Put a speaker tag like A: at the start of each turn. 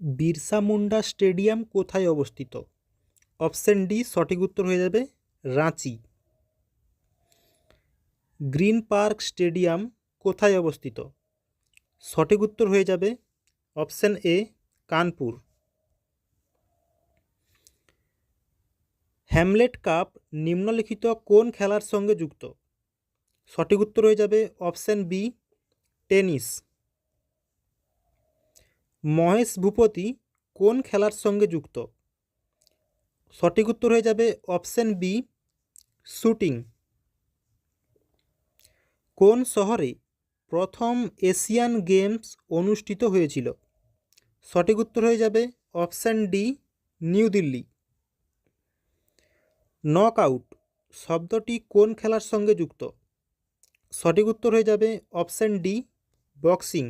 A: Birsa Munda stadium কোথায় অবস্থিত? Option D সঠিক উত্তর হয়ে যাবে রাঁচি। গ্রিন পার্ক স্টেডিয়াম কোথায় অবস্থিত? সঠিক উত্তর হয়ে যাবে option A Kanpur. Hamlet Cup নিম্নলিখিত কোন খেলার সঙ্গে যুক্ত? সঠিক উত্তর হয়ে যাবে option B tennis. Mahesh Bhupathi কোন খেলার সঙ্গে যুক্ত? সঠিক উত্তর হয়ে যাবে অপশন বি শুটিং। কোন শহরে প্রথম এশিয়ান গেমস অনুষ্ঠিত হয়েছিল? সঠিক উত্তর হয়ে যাবে option D new Delhi. Knock out শব্দটি কোন খেলার সঙ্গে যুক্ত? সঠিক উত্তর হয়ে যাবে অপশন ডি বক্সিং।